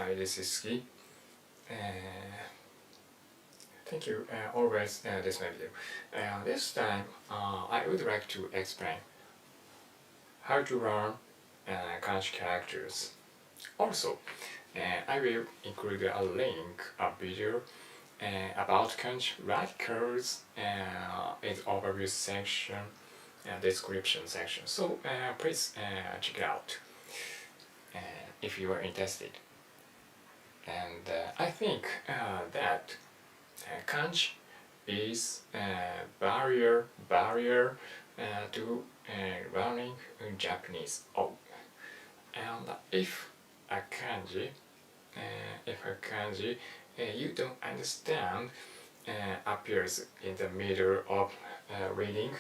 Hi, this is Ski. Uh, Thank you always this my video. This time I would like to explain how to learn kanji characters. Also, I will include a link, a video about kanji radicals in overview section and description section. So please check it out if you are interested. And I think that kanji is a barrier to learning Japanese. Oh, and if a kanji you don't understand appears in the middle of reading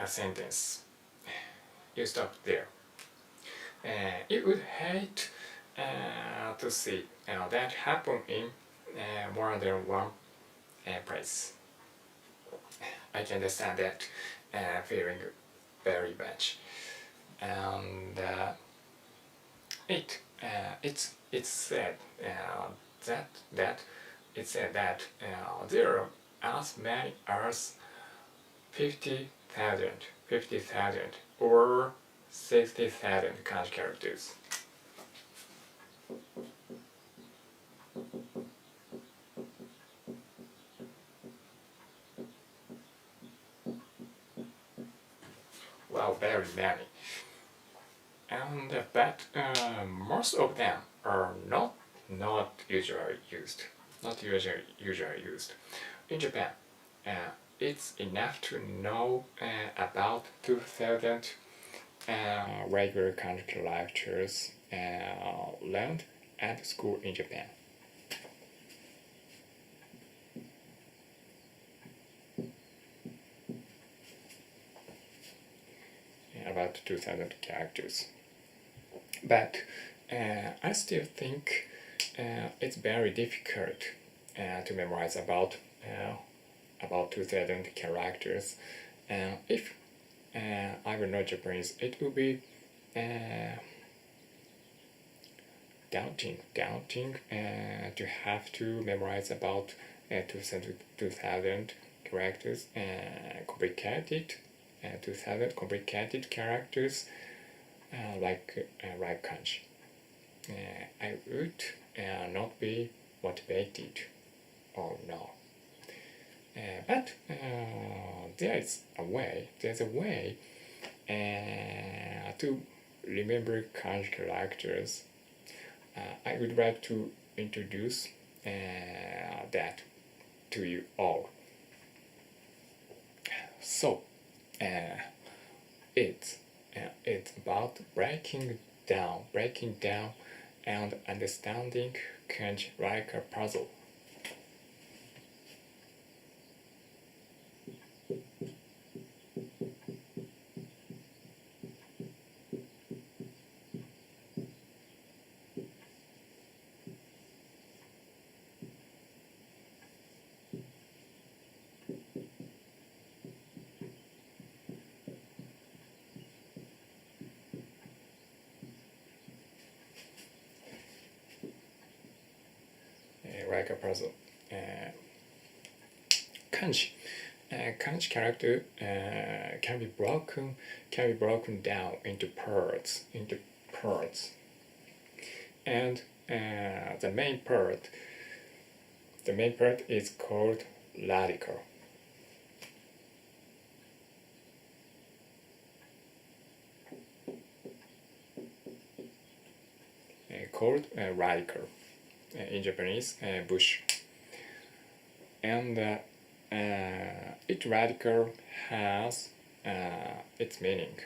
a sentence, you stop there. You would hate to see that happen in more than one place. I can understand that feeling very much, and it's said that there are as many as 50,000 or 60,000 kanji characters. Well, very many. And but most of them are not usually used. Not usually used. In Japan, it's enough to know about 2,000 regular kanji characters learned at school in Japan. About 2,000 characters. But I still think it's very difficult to memorize about 2,000 characters. If I will know Japanese, it will be daunting to have to memorize about 2,000 characters, complicated 2,000 complicated characters like kanji. I would not be motivated or no. But there's a way to remember kanji characters. I would like to introduce that to you all. So it's about breaking down and understanding kanji like a puzzle. Like a puzzle. Kanji character can be broken down into parts, and the main part is called radical. Radical. In Japanese, bush, and each radical has its meaning,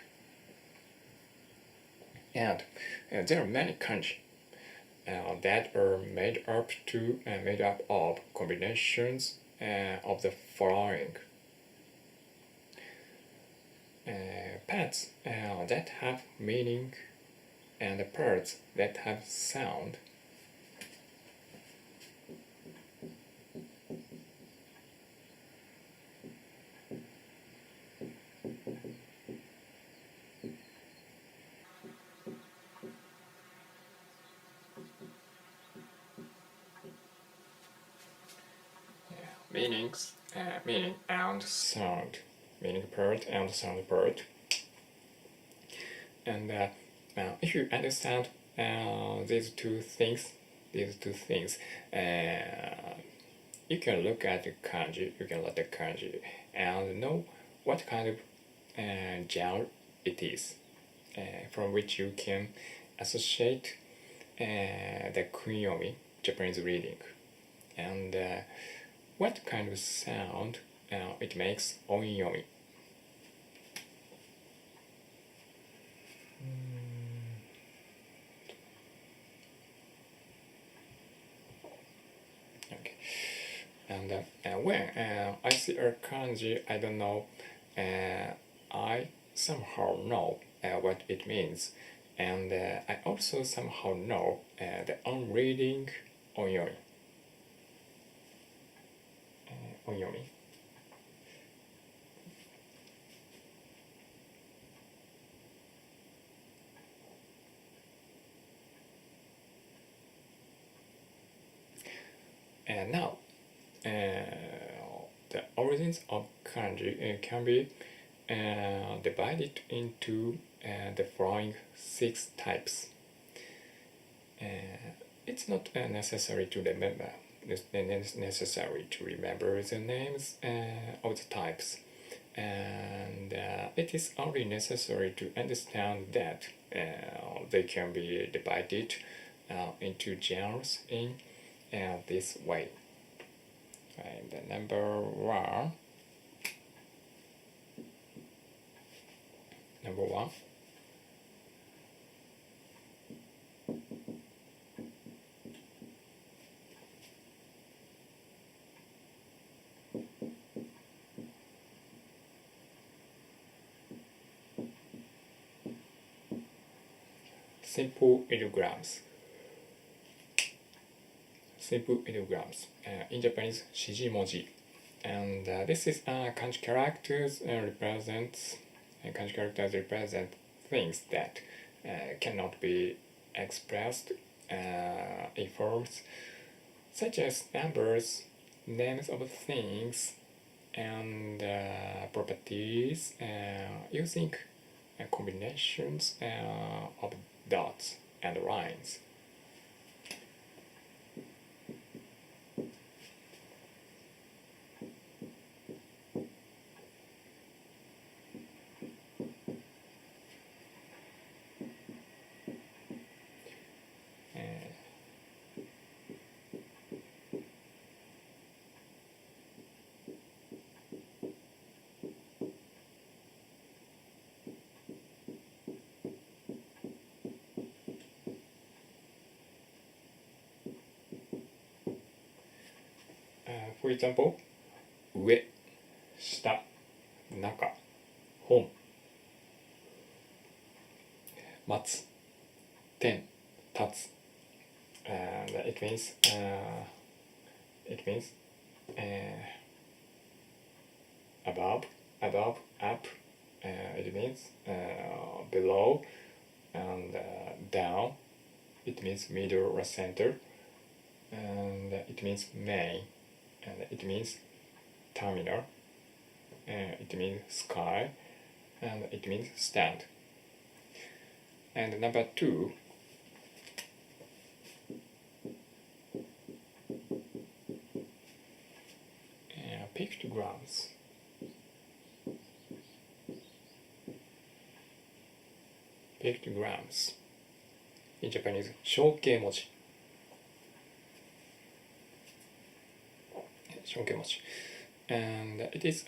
and there are many kanji that are made up of combinations of the following: parts that have meaning and parts that have sound. meanings, meaning and sound, meaning part and sound part. And if you understand these two things, you can look at the kanji. You can look at the kanji and know what kind of genre it is, from which you can associate the kunyomi, Japanese reading, and what kind of sound it makes onyomi. Okay. And when I see a kanji, I don't know, I somehow know what it means, and I also somehow know the reading onyomi. Onyomi. And now, the origins of kanji can be divided into the following 6 types. It's not necessary to remember. It's necessary to remember the names of the types, and it is only necessary to understand that they can be divided into genres in this way. And number one, simple ideograms. Simple ideograms. In Japanese, shijimoji. And this is kanji characters represent things that cannot be expressed in forms such as numbers, names of things, and properties using combinations of dots and lines. For example, 上、下、中、本、待つ、点、立つ。And it means above, up. It means below, and down. It means middle or center, and it means main, and it means terminal, it means sky, and it means stand. And number 2, pictograms. Pictograms. In Japanese, 象形文字。象形文字。And it is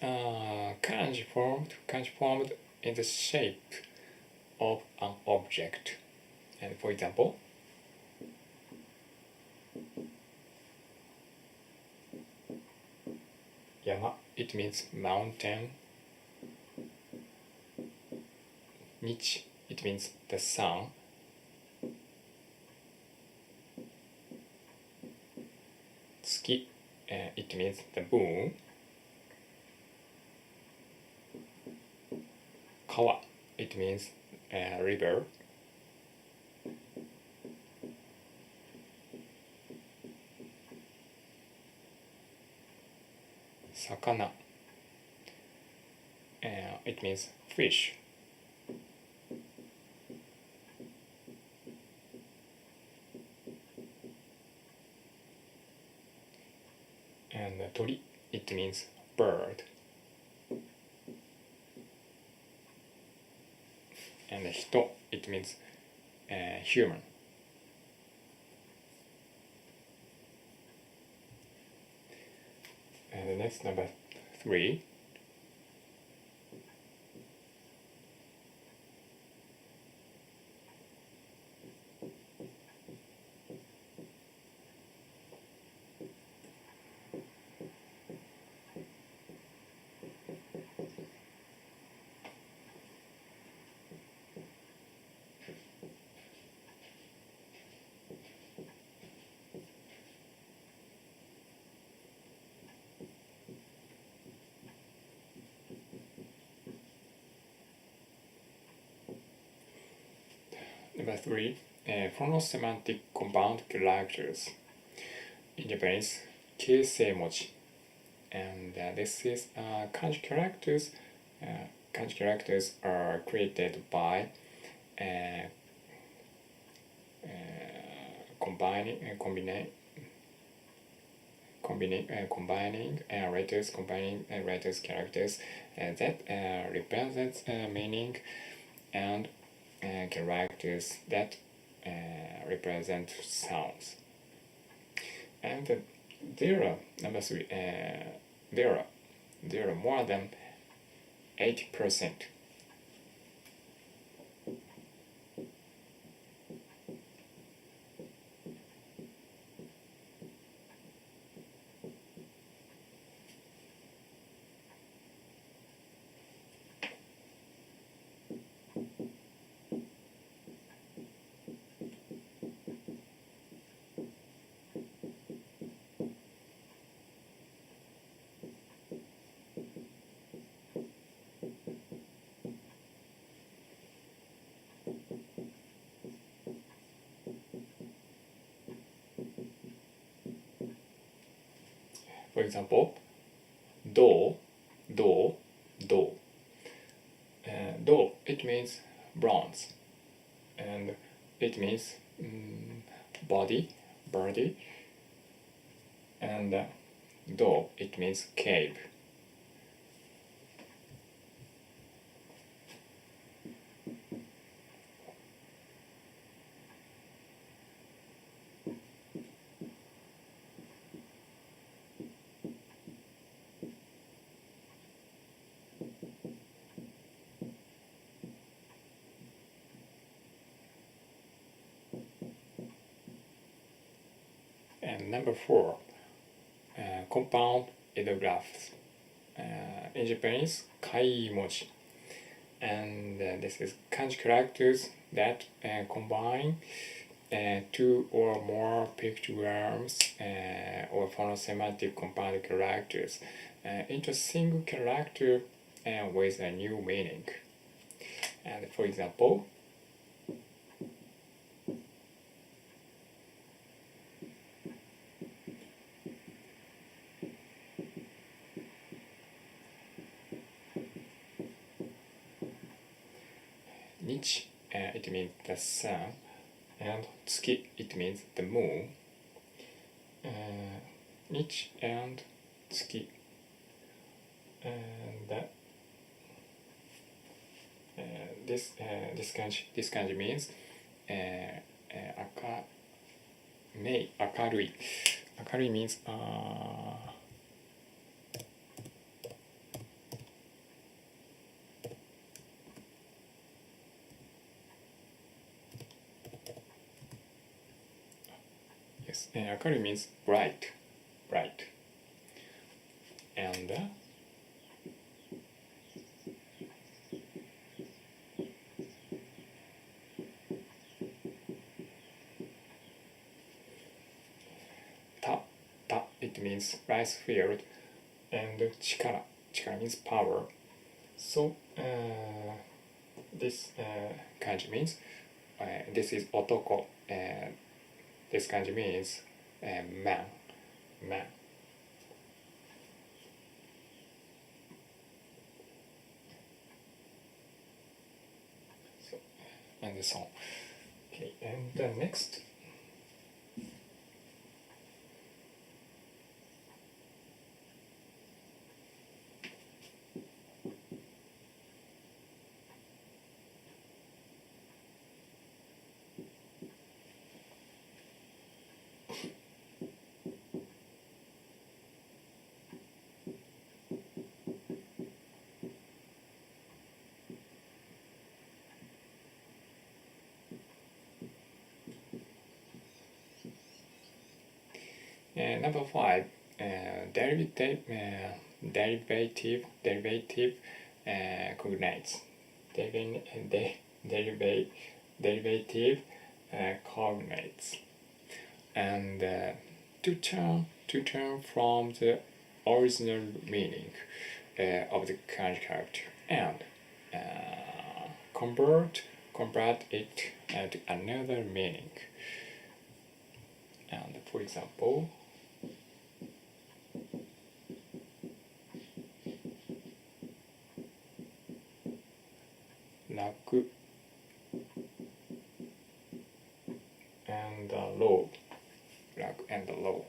kanji formed in the shape of an object. And for example, yama, it means mountain. Nichi, it means the sun. Tsuki, it means the moon. Kawa, it means river. sakana. It means fish. And tori, it means bird. And hito, it means human. And the next, number 3. Number 3, phonosemantic compound characters. In Japanese, keisei mochi. And this is kanji characters. Kanji characters are created by combining letters characters that represents meaning, and characters that represent sounds. And there are, number 3, there are more than 80%. For example, do. Do, it means bronze, and it means body, and do, it means cave. And number 4, compound ideographs. In Japanese, kaimoji. And this is kanji characters that combine 2 or more pictograms or phonosemantic compound characters into a single character with a new meaning. And for example, Nichi, it means the sun, and tsuki, it means the moon. Nichi and tsuki, and this kanji means akarui. Akarui means yes, akarui means bright, and ta, it means rice field, and chikara means power. So this kanji means this is otoko. This kanji means man. and so on. Okay, and next. Number 5, derivative cognates. Derivative cognates. And to turn from the original meaning of the kanji character and convert it to another meaning. And for example, raku and low. Raku and low.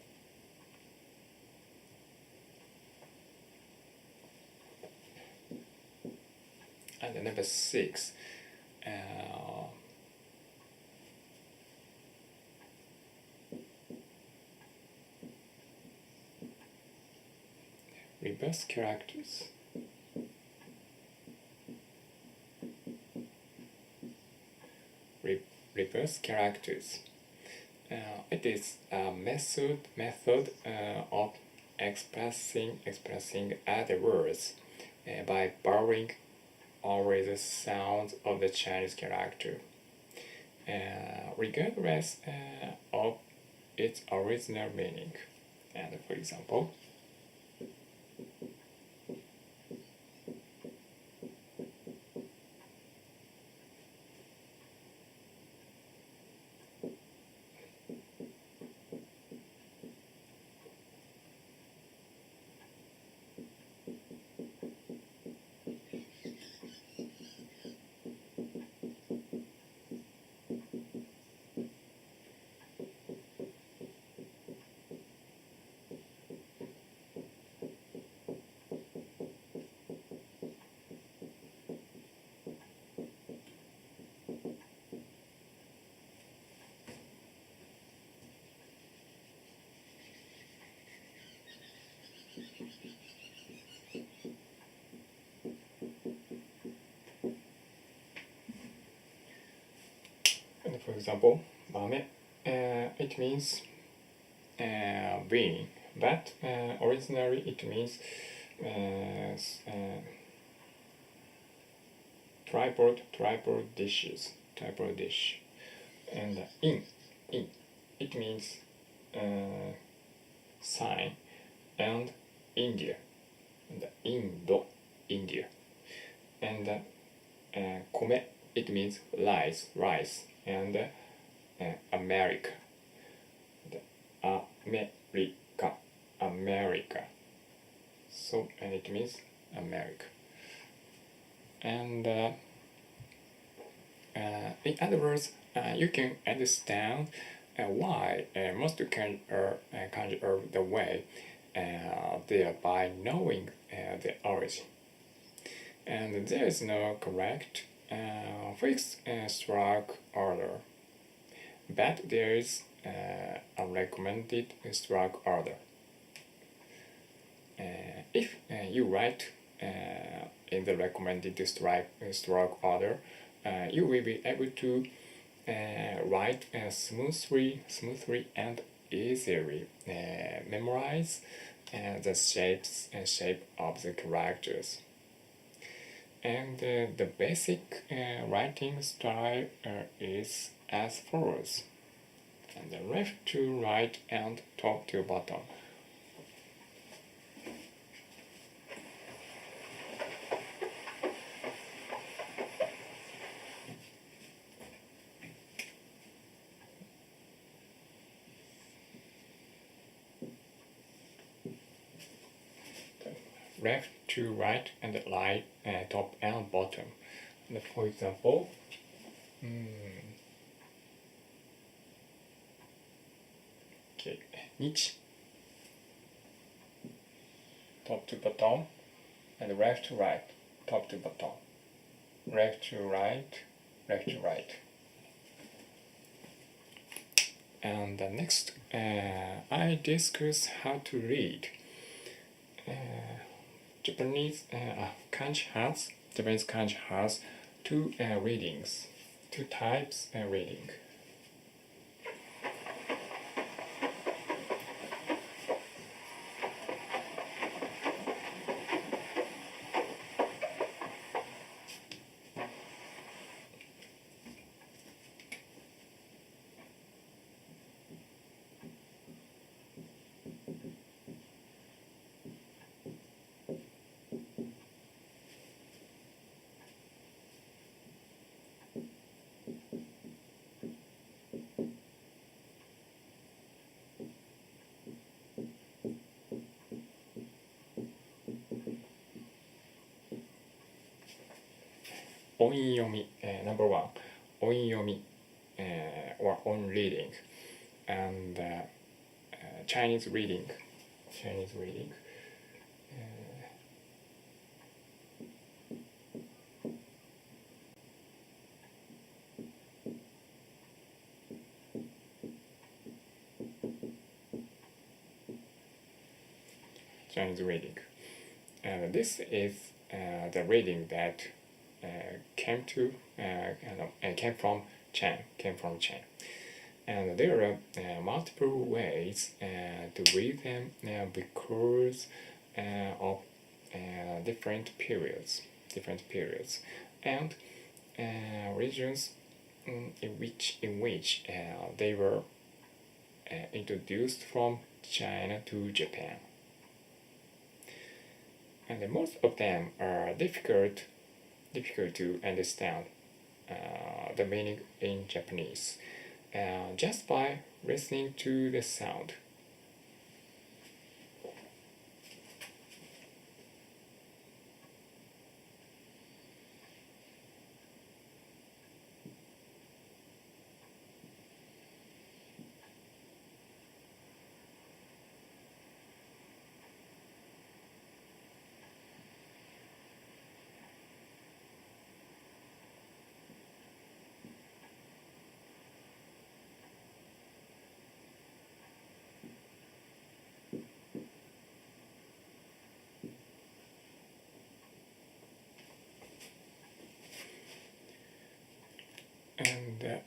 And number 6, reverse characters. Reverse characters. It is a method of expressing other words by borrowing only the sounds of the Chinese character, regardless of its original meaning. And for example, mame, it means bean, but originally it means tribal dish. And in it means sign, and India, and India, and kome, it means rice, and America, America. So, and it means America. And in other words, you can understand why most kanji are the way they are by knowing the origin. And there is no correct fixed stroke order, but there is a recommended stroke order. If you write in the recommended stroke order, you will be able to write smoothly and easily memorize the shape of the characters. And the basic writing style is as follows: and the left to right and top to bottom. Left to right and right, top and bottom. And for example, Okay, nichi, top to bottom, and left to right, top to bottom, left to right, left to right. And next, I discuss how to read. Japanese Kanji has two readings, two types reading. Onyomi, number one, Onyomi, or on reading, and Chinese reading, Chinese reading. And this is the reading that came from Chen. And there are multiple ways to read them because of different periods, and regions in which they were introduced from China to Japan. And most of them are difficult to understand the meaning in Japanese just by listening to the sound. And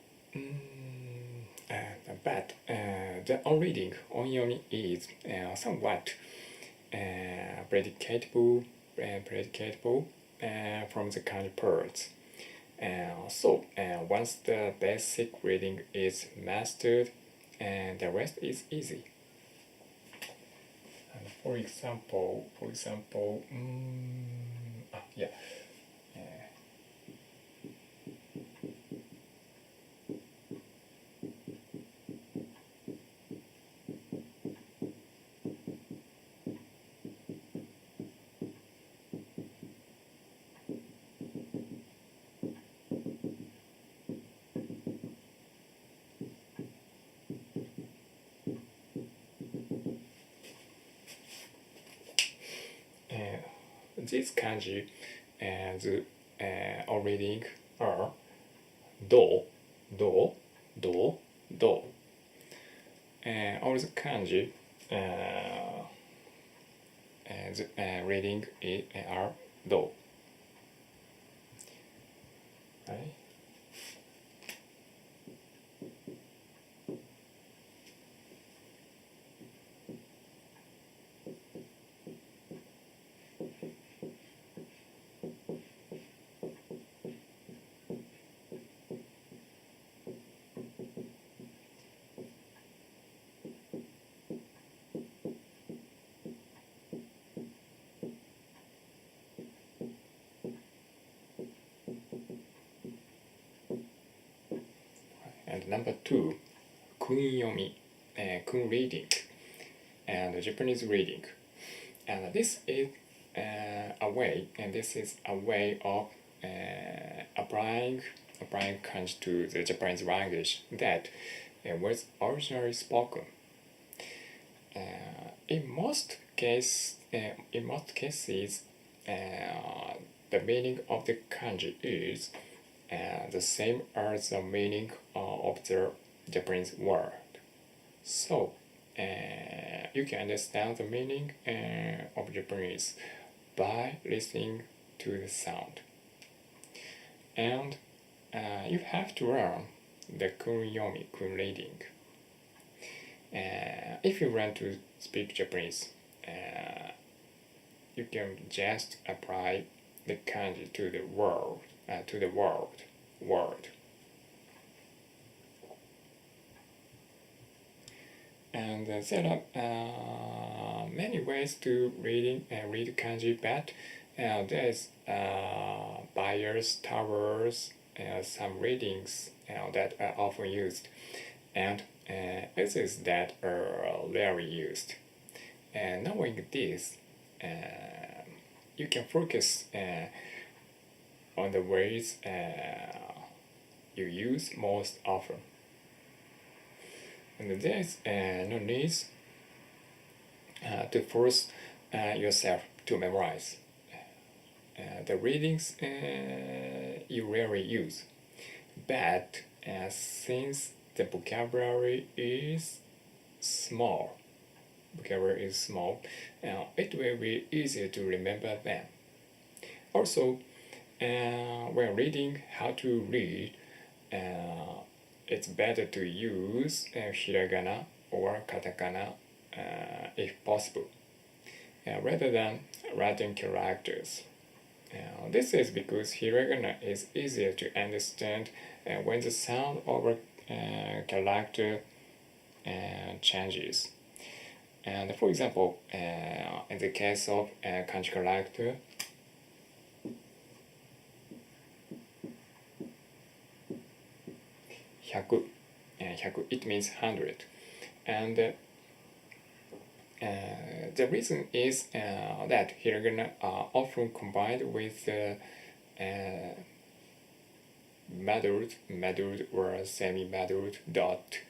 but the on-reading, Onyomi is somewhat predicatable from the kanji parts. So once the basic reading is mastered, the rest is easy. And for example, yeah. These kanji and on reading are do. All the kanji reading are do. Right? And number two, Kunyomi, kun-reading, and Japanese reading. And this is a way of applying applying kanji to the Japanese language that was originally spoken. In most cases, the meaning of the kanji is the same as the meaning of the Japanese word. So you can understand the meaning of Japanese by listening to the sound. And you have to learn the Kunyomi, kun-reading. If you want to speak Japanese, you can just apply the kanji to the word, word. And there are many ways to read kanji, but there is buyers, towers, some readings that are often used, and others that are rarely used. And knowing this, you can focus on the ways you use most often. And there is no need to force yourself to memorize the readings you rarely use. But since the vocabulary is small, it will be easier to remember them. Also, when reading how to read, it's better to use hiragana or katakana if possible, rather than Latin characters. This is because hiragana is easier to understand when the sound of a character changes. And for example, in the case of kanji character, 100, it means 100. And the reason is that hiragana are often combined with muddled or semi-muddled dot.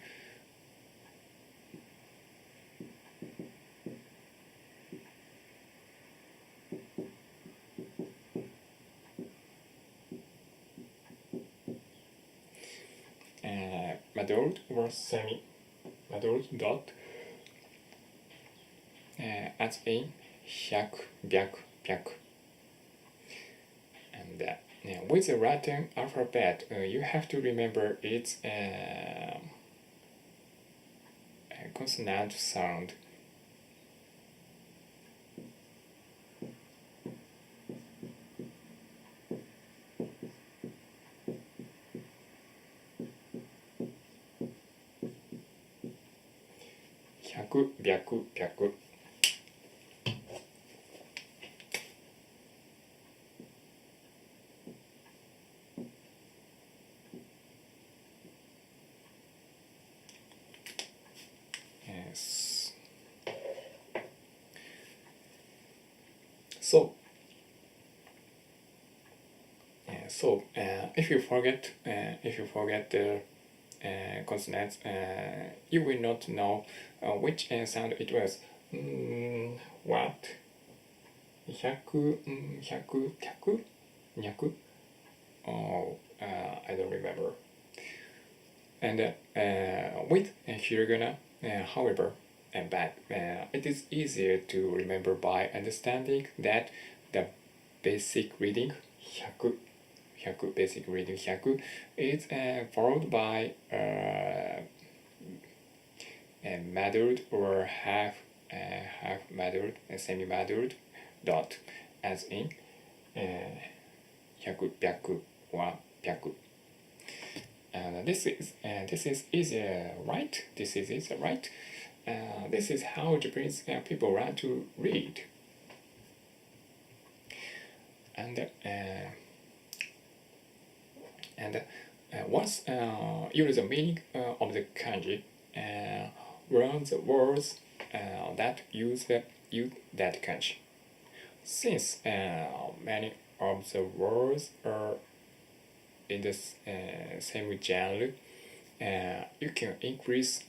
Muddled or semi-muddled dot, as in 100, 100. And with the Latin alphabet, you have to remember its consonant sound. Hyaku, byaku, byaku. Yes. So if you forget the consonants, you will not know which sound it was. What? 100, 100, 100, 100? Oh, I don't remember. And with hiragana, however, it is easier to remember by understanding that the basic reading 100, basic reading 100 is followed by muddled or half muddled, semi-muddled dot, as in 100, 100 or 100. And this is easier, right? This is easier, right? This is how Japanese people learn to read. And once you know the meaning of the kanji, learn the words that use that kanji. Since many of the words are in the same genre, you can increase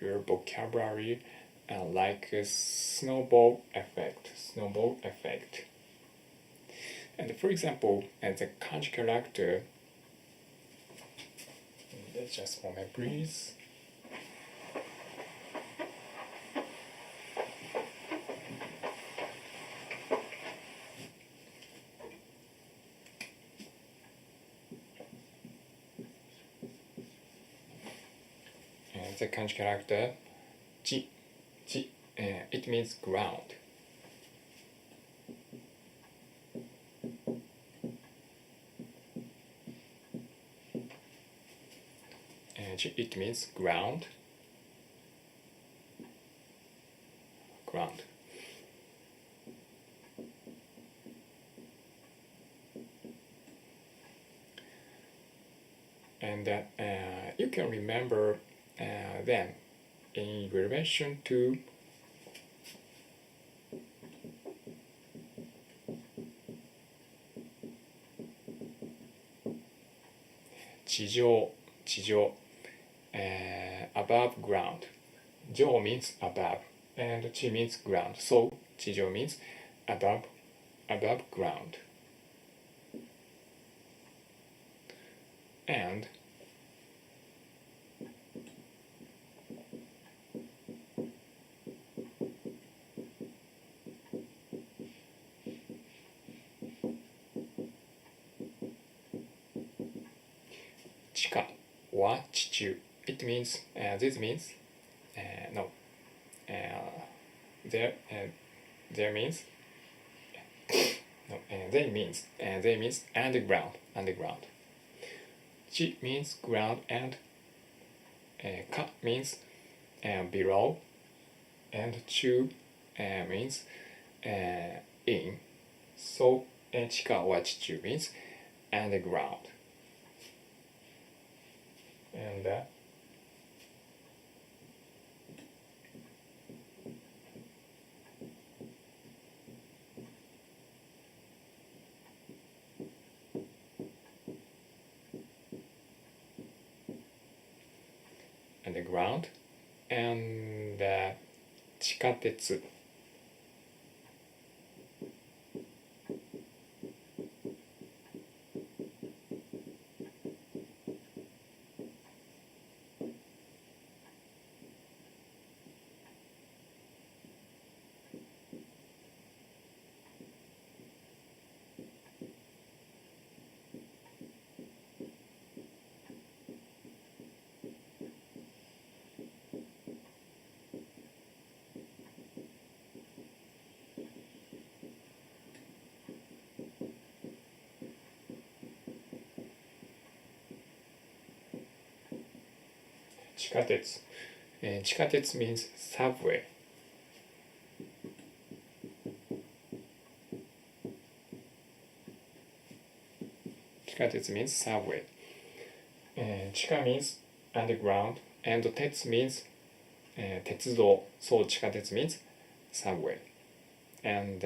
your vocabulary like a snowball effect. And for example, as a kanji character, just a moment, please. The kanji character ji, it means ground. It means ground. And you can remember them in relation to Chijo, above ground. Jo means above, and Chi means ground. So Chijo means above ground. And chika wa chichu. It means this means no. There means no. They means underground. Chi means ground, and ka means below, and chu means in. So chika wa chichu means underground. And underground, and 地下鉄。地下鉄。地下鉄 means subway. Chikatets means subway. Chika means underground, and tets means 鉄道. So 地下鉄 means subway. And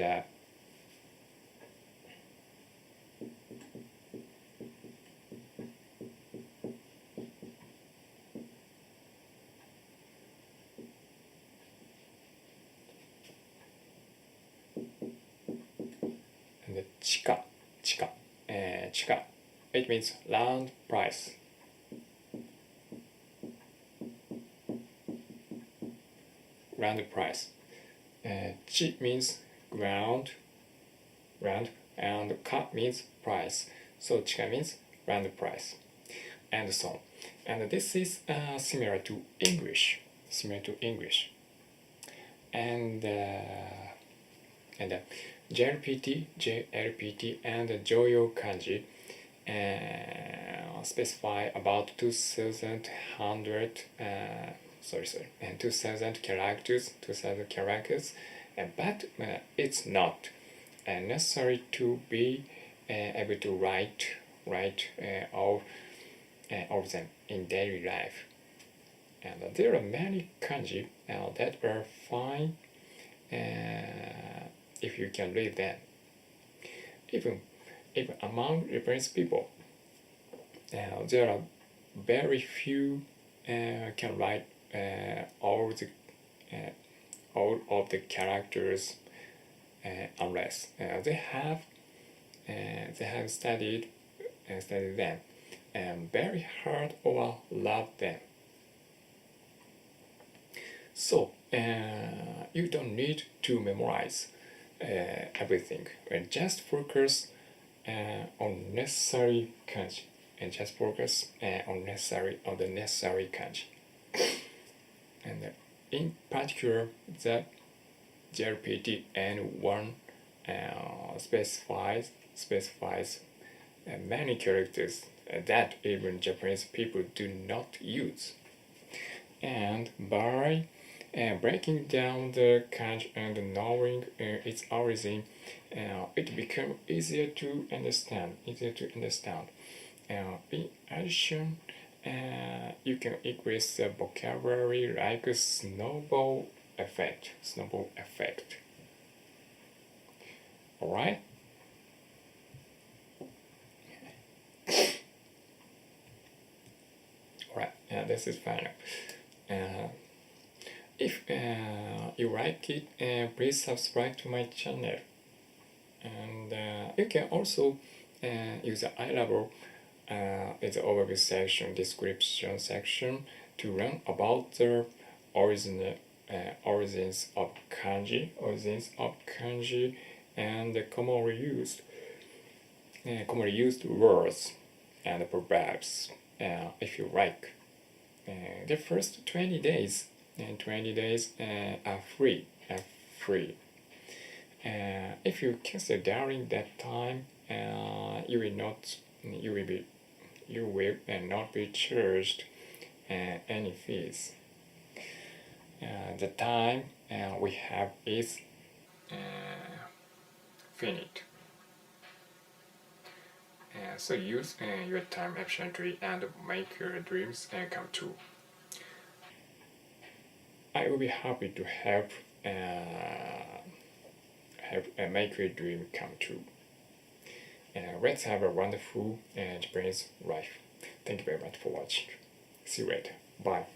chika, it means round price. Chi means ground, and ka means price. So chika means round price, and so on. And this is similar to English. And JLPT, and Joyo Kanji specify about 2,000 characters, but it's not necessary to be able to write all of them in daily life. And there are many kanji that are fine if you can read them. Even among Japanese people, there are very few can write all of the characters unless they have studied them and very hard or love them. So you don't need to memorize everything, and just focus on necessary kanji, and just focus on the necessary kanji. And in particular, the JLPT N1 specifies many characters that even Japanese people do not use. And by breaking down the kanji and knowing its origin, it becomes easier to understand. In addition, you can increase the vocabulary like a snowball effect. Alright? Alright, this is final. If you like it, please subscribe to my channel. And you can also use the iLAB in the overview section, description section, to learn about the origins of kanji, and the commonly used words and proverbs. If you like, the first 20 days are free. If you cancel during that time, you will not be charged any fees. The time we have is finite. So use your time efficiently and make your dreams come true. I will be happy to help make your dream come true. Let's have a wonderful Japanese life. Thank you very much for watching. See you later. Bye.